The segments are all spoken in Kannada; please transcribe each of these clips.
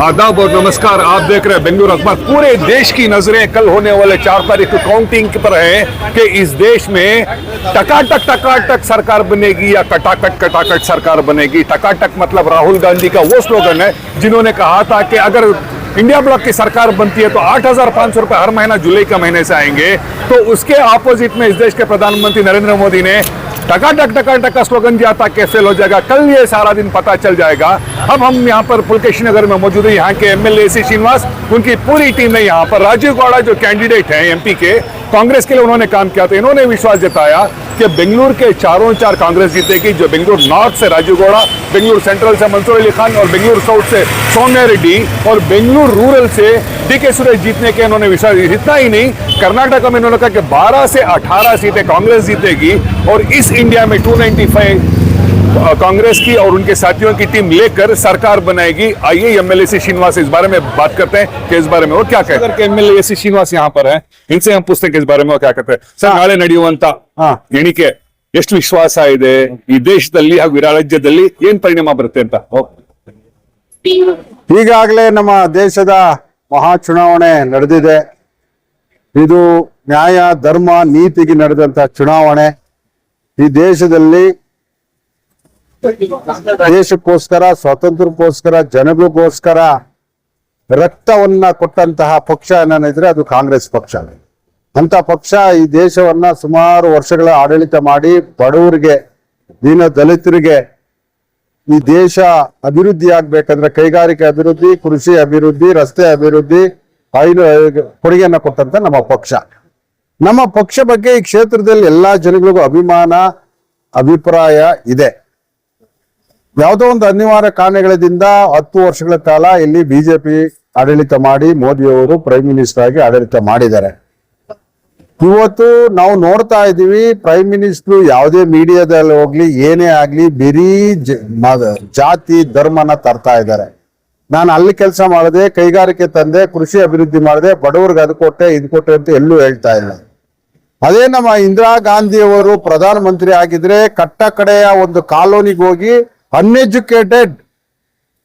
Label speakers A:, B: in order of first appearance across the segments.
A: आदाब और नमस्कार। आप देख रहे हैं बेंगलुरु अखबार। पूरे देश की नजरें कल होने वाले 4 तारीख को काउंटिंग पर है कि इस देश में टकाटक सरकार बनेगी या कटाकट सरकार बनेगी। टकाटक मतलब राहुल गांधी का वो स्लोगन है जिन्होंने कहा था कि अगर इंडिया ब्लॉक की सरकार बनती है तो 8,500 रुपए हर महीना जुलाई के महीने से आएंगे। तो उसके ऑपोजिट में इस देश के प्रधानमंत्री नरेंद्र मोदी ने टकाटक का स्लोगन दिया था कि फेल हो जाएगा। कल ये सारा दिन पता चल जाएगा। अब हम यहाँ पर पुलकेशी नगर में मौजूद है। यहाँ के एमएलए सी श्रीनिवास, उनकी पूरी टीम ने यहाँ पर राजीव गौड़ा जो कैंडिडेट हैं एमपी के कांग्रेस के लिए, उन्होंने काम किया था। इन्होंने विश्वास जताया कि बेंगलुरु के चारों कांग्रेस जीतेगी। जो बेंगलुरु नॉर्थ से राजीव गौड़ा, बेंगलुरु सेंट्रल से मंसूर अली खान और बेंगलुरु साउथ से सौम्या रेड्डी और बेंगलुरु रूरल से डीके सुरेश जीतने के इन्होंने विश्वास। इतना ही नहीं, कर्नाटक में इन्होंने कहा कि 12 से 18 सीटें कांग्रेस जीतेगी और इस इंडिया में 295 कांग्रेस की और उनके साथियों की टीम लेकर सरकार बनाएगी। आइए एमएलए सी श्रीनिवास इस बारे में बात करते हैं कि इस बारे में वो क्या कहते हैं। एमएलए सी श्रीनिवास यहाँ पर है, इनसे हम पूछते हैं कि इस बारे में वो क्या कहते हैं। सर, नाಳೆ ನಡೆಯುವಂತ ಎಣಿಕೆ ಎಷ್ಟು ವಿಶ್ವಾಸ ಇದೆ ಈ ದೇಶದಲ್ಲಿ ಹಾಗೂ ರಾಜ್ಯದಲ್ಲಿ ಏನ್ ಪರಿಣಾಮ ಬರುತ್ತೆ ಅಂತ?
B: ಈಗಾಗಲೇ ನಮ್ಮ ದೇಶದ ಮಹಾ ಚುನಾವಣೆ ನಡೆದಿದೆ. ಇದು ನ್ಯಾಯ ಧರ್ಮ ನೀತಿಗೆ ನಡೆದಂತ ಚುನಾವಣೆ. ಈ ದೇಶದಲ್ಲಿ ದೇಶಕ್ಕೋಸ್ಕರ, ಸ್ವಾತಂತ್ರ್ಯಕ್ಕೋಸ್ಕರ, ಜನಗಳಿಗೋಸ್ಕರ ರಕ್ತವನ್ನ ಕೊಟ್ಟಂತಹ ಪಕ್ಷ ಏನಿದ್ರೆ ಅದು ಕಾಂಗ್ರೆಸ್ ಪಕ್ಷ. ಅಂತ ಪಕ್ಷ ಈ ದೇಶವನ್ನ ಸುಮಾರು ವರ್ಷಗಳ ಆಡಳಿತ ಮಾಡಿ ಬಡವರಿಗೆ, ದೀನ ದಲಿತರಿಗೆ ಈ ದೇಶ ಅಭಿವೃದ್ಧಿ ಆಗ್ಬೇಕಂದ್ರೆ ಕೈಗಾರಿಕೆ ಅಭಿವೃದ್ಧಿ, ಕೃಷಿ ಅಭಿವೃದ್ಧಿ, ರಸ್ತೆ ಅಭಿವೃದ್ಧಿ ಕೊಡುಗೆಯನ್ನ ಕೊಟ್ಟಂತ ನಮ್ಮ ಪಕ್ಷ. ನಮ್ಮ ಪಕ್ಷ ಬಗ್ಗೆ ಈ ಕ್ಷೇತ್ರದಲ್ಲಿ ಎಲ್ಲಾ ಜನಗಳಿಗೂ ಅಭಿಮಾನ, ಅಭಿಪ್ರಾಯ ಇದೆ. ಯಾವುದೋ ಒಂದು ಅನಿವಾರ್ಯ ಕಾರಣಗಳಿಂದ 10 ವರ್ಷಗಳ ಕಾಲ ಇಲ್ಲಿ ಬಿಜೆಪಿ ಆಡಳಿತ ಮಾಡಿ ಮೋದಿಯವರು ಪ್ರೈಮ್ ಮಿನಿಸ್ಟರ್ ಆಗಿ ಆಡಳಿತ ಮಾಡಿದ್ದಾರೆ. ಇವತ್ತು ನಾವು ನೋಡ್ತಾ ಇದ್ದೀವಿ, ಪ್ರೈಮ್ ಮಿನಿಸ್ಟರ್ ಯಾವುದೇ ಮೀಡಿಯಾದಲ್ಲಿ ಹೋಗ್ಲಿ ಏನೇ ಆಗ್ಲಿ ಬರೀ ಜಾತಿ ಧರ್ಮನ ತರ್ತಾ ಇದ್ದಾರೆ. ನಾನು ಅಲ್ಲಿ ಕೆಲಸ ಮಾಡಿದೆ, ಕೈಗಾರಿಕೆ ತಂದೆ, ಕೃಷಿ ಅಭಿವೃದ್ಧಿ ಮಾಡಿದೆ, ಬಡವರಿಗೆ ಅದು ಕೊಟ್ಟೆ ಇದು ಕೊಟ್ಟೆ ಅಂತ ಎಲ್ಲೂ ಹೇಳ್ತಾ ಇಲ್ಲ. ಅದೇ ನಮ್ಮ ಇಂದಿರಾ ಗಾಂಧಿಯವರು ಪ್ರಧಾನಮಂತ್ರಿ ಆಗಿದ್ರೆ ಕಟ್ಟ ಕಡೆಯ ಒಂದು ಕಾಲೋನಿಗೆ ಹೋಗಿ ಅನ್ಎಜುಕೇಟೆಡ್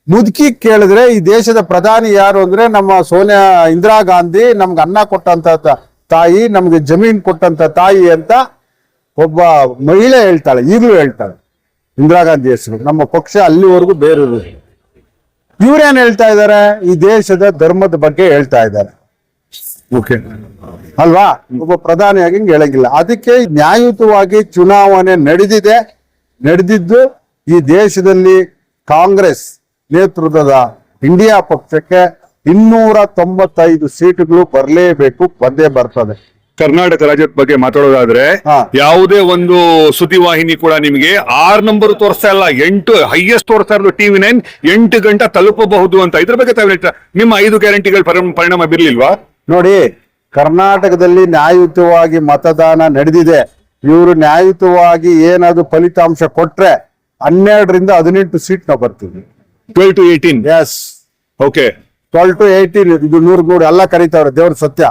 B: ಮುದುಕಿ ಕೇಳಿದ್ರೆ ಈ ದೇಶದ ಪ್ರಧಾನಿ ಯಾರು ಅಂದ್ರೆ ನಮ್ಮ ಇಂದಿರಾ ಗಾಂಧಿ ನಮ್ಗೆ ಅನ್ನ ಕೊಟ್ಟಂತ ತಾಯಿ, ನಮ್ಗೆ ಜಮೀನ್ ಕೊಟ್ಟಂತ ತಾಯಿ ಅಂತ ಒಬ್ಬ ಮಹಿಳೆ ಹೇಳ್ತಾಳೆ, ಈಗಲೂ ಹೇಳ್ತಾಳೆ ಇಂದಿರಾ ಗಾಂಧಿ ಹೆಸರು. ನಮ್ಮ ಪಕ್ಷ ಅಲ್ಲಿವರೆಗೂ ಬೇರೆಯವರು. ಇವ್ರೇನ್ ಹೇಳ್ತಾ ಇದ್ದಾರೆ, ಈ ದೇಶದ ಧರ್ಮದ ಬಗ್ಗೆ ಹೇಳ್ತಾ ಇದ್ದಾರೆ.
A: ಓಕೆ
B: ಅಲ್ವಾ? ಒಬ್ಬ ಪ್ರಧಾನಿಯಾಗಿ ಹಿಂಗೆ ಹೇಳಂಗಿಲ್ಲ. ಅದಕ್ಕೆ ನ್ಯಾಯಯುತವಾಗಿ ಚುನಾವಣೆ ನಡೆದಿದ್ದು ಈ ದೇಶದಲ್ಲಿ ಕಾಂಗ್ರೆಸ್ ನೇತೃತ್ವದ ಇಂಡಿಯಾ ಪಕ್ಷಕ್ಕೆ 295 ಸೀಟುಗಳು ಬರಲೇಬೇಕು, ಬಂದೇ ಬರ್ತದೆ.
A: ಕರ್ನಾಟಕ ರಾಜ್ಯದ ಬಗ್ಗೆ ಮಾತಾಡೋದಾದ್ರೆ ಯಾವುದೇ ಒಂದು ಸುದ್ದಿವಾಹಿನಿ ಕೂಡ ನಿಮಗೆ 6 ನಂಬರ್ ತೋರಿಸ್ತಾ ಇಲ್ಲ, 8 ಹೈಯೆಸ್ಟ್ ತೋರಿಸ್ತಾ ಇರೋದು TV9 8 ಗಂಟೆ ತಲುಪಬಹುದು ಅಂತ. ಇದ್ರ ಬಗ್ಗೆ ನಿಮ್ಮ 5 ಗ್ಯಾರಂಟಿಗಳ ಪರಿಣಾಮ ಬೀರ್ಲಿಲ್ವಾ?
B: ನೋಡಿ, ಕರ್ನಾಟಕದಲ್ಲಿ ನ್ಯಾಯಯುತವಾಗಿ ಮತದಾನ ನಡೆದಿದೆ. ಇವರು ನ್ಯಾಯಯುತವಾಗಿ ಏನಾದ್ರು ಫಲಿತಾಂಶ ಕೊಟ್ರೆ 12ರಿಂದ 18 ಸೀಟ್ ನಾವು ಬರ್ತೀವಿ.
A: 12 to 18.
B: S,
A: okay.
B: 12 to 18 ಇದು 100 ಎಲ್ಲ ಕರೀತಾವ್ರೆ, ದೇವ್ರ ಸತ್ಯ.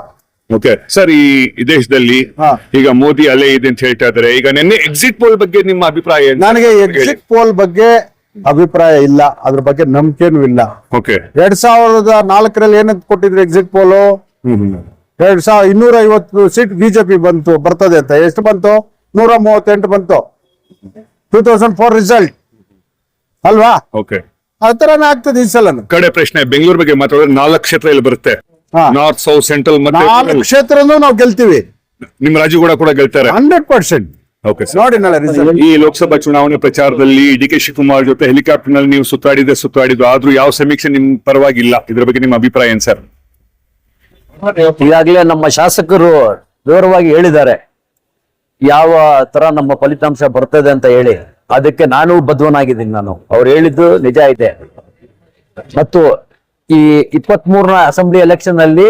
A: ಓಕೆ ಸರ್, ಈ ದೇಶದಲ್ಲಿ ಈಗ ಮೋದಿ ಅಲೆ ಇದೆ ಅಂತ ಹೇಳ್ತಾ ಇದ್ದಾರೆ. ಈಗ ನಿನ್ನೆ ಎಕ್ಸಿಟ್ ಪೋಲ್ ಬಗ್ಗೆ ನಿಮ್ಮ ಅಭಿಪ್ರಾಯ ಏನು?
B: ನನಗೆ ಎಕ್ಸಿಟ್ ಪೋಲ್ ಬಗ್ಗೆ ಅಭಿಪ್ರಾಯ ಇಲ್ಲ, ಅದ್ರ ಬಗ್ಗೆ ನಂಬಿಕೆನೂ ಇಲ್ಲ.
A: ಓಕೆ.
B: 2004ರಲ್ಲಿ ಏನಂತ ಕೊಟ್ಟಿದ್ರು ಎಕ್ಸಿಟ್ ಪೋಲು? 250 ಸೀಟ್ ಬಿಜೆಪಿ ಬರ್ತದೆ ಅಂತ. ಎಷ್ಟು ಬಂತು? 138 ಬಂತು 2004 ರಿಸಲ್ಟ್ ಅಲ್ವಾ?
A: ಓಕೆ.
B: ಆ ತರನೇ ಆಗ್ತದೆ ಈ ಸಲ.
A: ಕಡೆ ಪ್ರಶ್ನೆ, ಬೆಂಗಳೂರು ಬಗ್ಗೆ ಮಾತಾಡಿದ್ರೆ 4 ಕ್ಷೇತ್ರ ಇಲ್ಲಿ ಬರುತ್ತೆ. ನಾರ್ತ್, ಸೌತ್, ಸೆಂಟ್ರಲ್ ಮತ್ತೆ
B: 4 ಕ್ಷೇತ್ರನೂ ನಾವು ಗೆಲ್ತೀವಿ.
A: ನಿಮ್ಮ ರಾಜ್ಯ ಕೂಡ ಗೆಲ್ತಾರೆ
B: 100%.
A: ಓಕೆ
B: ನೋಡಿ ನಾಳೆ ರಿಸಲ್ಟ್.
A: ಈ ಲೋಕಸಭಾ ಚುನಾವಣೆ ಪ್ರಚಾರದಲ್ಲಿ ಡಿಕೆ ಶಿವಕುಮಾರ್ ಜೊತೆ ಹೆಲಿಕಾಪ್ಟರ್ ನಲ್ಲಿ ನೀವು ಸುತ್ತಾಡಿದ್ದು, ಆದ್ರೂ ಯಾವ ಸಮೀಕ್ಷೆ ನಿಮ್ ಪರವಾಗಿಲ್ಲ. ಇದ್ರ ಬಗ್ಗೆ ನಿಮ್ಮ ಅಭಿಪ್ರಾಯ ಏನ್ ಸರ್?
C: ಈಗಾಗಲೇ ನಮ್ಮ ಶಾಸಕರು ವಿವರವಾಗಿ ಹೇಳಿದ್ದಾರೆ ಯಾವ ತರ ನಮ್ಮ ಫಲಿತಾಂಶ ಬರ್ತದೆ ಅಂತ ಹೇಳಿ. ಅದಕ್ಕೆ ನಾನು ಬದ್ಧನಾಗಿದ್ದೀನಿ. ಅವ್ರು ಹೇಳಿದ್ದು ನಿಜ ಇದೆ. ಮತ್ತು ಈ 23ನೇ ಅಸೆಂಬ್ಲಿ ಎಲೆಕ್ಷನ್ ಅಲ್ಲಿ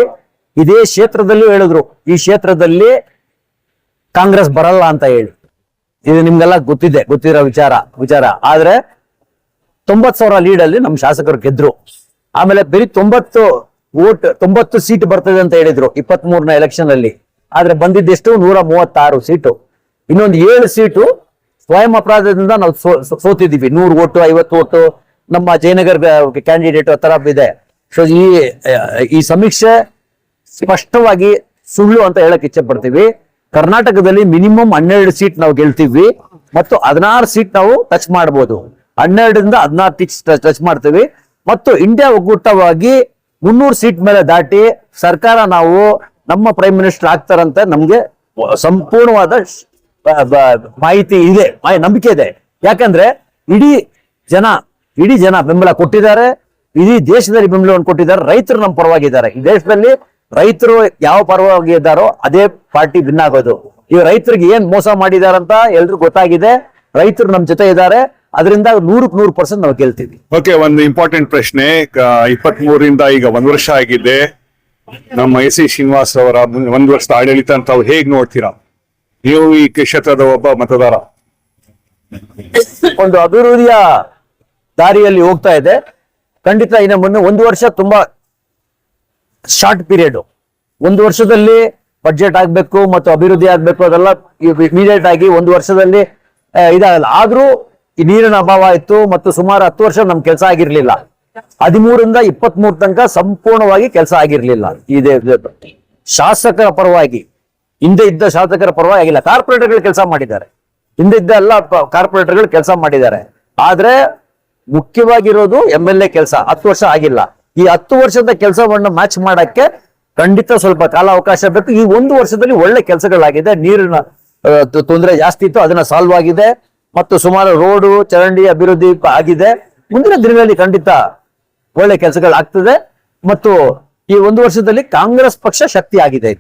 C: ಇದೇ ಕ್ಷೇತ್ರದಲ್ಲೂ ಹೇಳಿದ್ರು, ಈ ಕ್ಷೇತ್ರದಲ್ಲಿ ಕಾಂಗ್ರೆಸ್ ಬರಲ್ಲ ಅಂತ ಹೇಳಿ. ಇದು ನಿಮ್ಗೆಲ್ಲ ಗೊತ್ತಿರೋ ವಿಚಾರ. ಆದ್ರೆ 90,000 ಲೀಡ್ ಅಲ್ಲಿ ನಮ್ಮ ಶಾಸಕರು ಗೆದ್ರು. ಆಮೇಲೆ ಬರೀ 90 ಸೀಟ್ ಬರ್ತದೆ ಅಂತ ಹೇಳಿದ್ರು 23ನೇ ಎಲೆಕ್ಷನ್ ಅಲ್ಲಿ. ಆದ್ರೆ ಬಂದಿದ್ದೆಷ್ಟು 136 ಸೀಟು. ಇನ್ನೊಂದು 7 ಸೀಟು ಸ್ವಯಂ ಅಪರಾಧದಿಂದ ನಾವು ಸೋತಿದೀವಿ. 100 ಓಟು 50 ಓಟು ನಮ್ಮ ಜಯನಗರ್ ಕ್ಯಾಂಡಿಡೇಟ್ ತರ ಇದೆ. ಸೊ ಈ ಸಮೀಕ್ಷೆ ಸ್ಪಷ್ಟವಾಗಿ ಸುಳ್ಳು ಅಂತ ಹೇಳಕ್ ಇಚ್ಛೆ ಪಡ್ತೀವಿ. ಕರ್ನಾಟಕದಲ್ಲಿ ಮಿನಿಮಮ್ 12 ಸೀಟ್ ನಾವು ಗೆಲ್ತೀವಿ ಮತ್ತು 16 ಸೀಟ್ ನಾವು ಟಚ್ ಮಾಡಬಹುದು. 12ರಿಂದ 16 ಟಚ್ ಮಾಡ್ತೀವಿ ಮತ್ತು ಇಂಡಿಯಾ ಒಕ್ಕೂಟವಾಗಿ 300 ಸೀಟ್ ಮೇಲೆ ದಾಟಿ ಸರ್ಕಾರ ನಾವು ನಮ್ಮ ಪ್ರೈಮ್ ಮಿನಿಸ್ಟರ್ ಆಗ್ತಾರಂತ ನಮ್ಗೆ ಸಂಪೂರ್ಣವಾದ ಮಾಹಿತಿ ಇದೆ, ನಂಬಿಕೆ ಇದೆ. ಯಾಕಂದ್ರೆ ಇಡೀ ಜನ ಬೆಂಬಲ ಕೊಟ್ಟಿದ್ದಾರೆ, ಇಡೀ ದೇಶದಲ್ಲಿ ಬೆಂಬಲವನ್ನು ಕೊಟ್ಟಿದ್ದಾರೆ. ರೈತರು ನಮ್ಮ ಪರವಾಗಿದ್ದಾರೆ. ಈ ದೇಶದಲ್ಲಿ ರೈತರು ಯಾವ ಪರವಾಗಿ ಇದ್ದಾರೋ ಅದೇ ಪಾರ್ಟಿ ವಿನ್ ಆಗೋದು. ಈ ರೈತರಿಗೆ ಏನ್ ಮೋಸ ಮಾಡಿದಾರಂತ ಎಲ್ರಿಗೂ ಗೊತ್ತಾಗಿದೆ. ರೈತರು ನಮ್ಮ ಜೊತೆ ಇದ್ದಾರೆ, ಅದರಿಂದ 100% ನಾವು ಗೆಲ್ತೀವಿ.
A: ಓಕೆ, ಒಂದು ಇಂಪಾರ್ಟೆಂಟ್ ಪ್ರಶ್ನೆ. 23ರಿಂದ ಈಗ 1 ವರ್ಷ ಆಗಿದೆ. ನಮ್ಮ ಎಸ್ ಸಿ ಶ್ರೀನಿವಾಸ್ ಅವರ 1 ವರ್ಷದ ಆಡಳಿತ ಅಂತ ತಾವು ಹೇಗ್ ನೋಡ್ತೀರಾ? ನೀವು ಈ ಕ್ಷೇತ್ರದ ಒಬ್ಬ ಮತದಾರ.
C: ಒಂದು ಅಭಿವೃದ್ಧಿಯ ದಾರಿಯಲ್ಲಿ ಹೋಗ್ತಾ ಇದೆ. ಖಂಡಿತ ಇನ್ನು ಮೊನ್ನೆ 1 ವರ್ಷ ತುಂಬಾ ಶಾರ್ಟ್ ಪೀರಿಯಡ್. 1 ವರ್ಷದಲ್ಲಿ ಬಡ್ಜೆಟ್ ಆಗ್ಬೇಕು ಮತ್ತು ಅಭಿವೃದ್ಧಿ ಆಗ್ಬೇಕು, ಅದೆಲ್ಲ ಇಮಿಡಿಯೇಟ್ ಆಗಿ 1 ವರ್ಷದಲ್ಲಿ ಇದಾಗಲ್ಲ. ಆದ್ರೂ ಈ ನೀರಿನ ಅಭಾವ ಇತ್ತು ಮತ್ತು ಸುಮಾರು 10 ವರ್ಷ ನಮ್ ಕೆಲಸ ಆಗಿರ್ಲಿಲ್ಲ. 13ರಿಂದ 23 ತನಕ ಸಂಪೂರ್ಣವಾಗಿ ಕೆಲಸ ಆಗಿರ್ಲಿಲ್ಲ. ಇದೇ ಶಾಸಕರ ಪರವಾಗಿ, ಹಿಂದೆ ಇದ್ದ ಶಾಸಕರ ಪರವಾಗಿ ಆಗಿಲ್ಲ. ಕಾರ್ಪೊರೇಟರ್ಗಳು ಕೆಲಸ ಮಾಡಿದ್ದಾರೆ, ಹಿಂದೆ ಇದ್ದ ಎಲ್ಲ ಕಾರ್ಪೊರೇಟರ್ಗಳು ಕೆಲಸ ಮಾಡಿದ್ದಾರೆ. ಆದ್ರೆ ಮುಖ್ಯವಾಗಿರೋದು MLA ಕೆಲಸ 10 ವರ್ಷ ಆಗಿಲ್ಲ. ಈ 10 ವರ್ಷದ ಕೆಲಸವನ್ನ ಮ್ಯಾಚ್ ಮಾಡಕ್ಕೆ ಖಂಡಿತ ಸ್ವಲ್ಪ ಕಾಲಾವಕಾಶ ಬೇಕು. ಈ 1 ವರ್ಷದಲ್ಲಿ ಒಳ್ಳೆ ಕೆಲಸಗಳಾಗಿದೆ. ನೀರಿನ ತೊಂದರೆ ಜಾಸ್ತಿ ಇತ್ತು, ಅದನ್ನ ಸಾಲ್ವ್ ಆಗಿದೆ ಮತ್ತು ಸುಮಾರು ರೋಡು ಚರಂಡಿ ಅಭಿವೃದ್ಧಿ ಆಗಿದೆ. ಮುಂದಿನ ದಿನಗಳಲ್ಲಿ ಖಂಡಿತ ಒಳ್ಳೆ ಕೆಲಸಗಳಾಗ್ತದೆ ಮತ್ತು ಈ 1 ವರ್ಷದಲ್ಲಿ ಕಾಂಗ್ರೆಸ್ ಪಕ್ಷ ಶಕ್ತಿ ಆಗಿದೆ.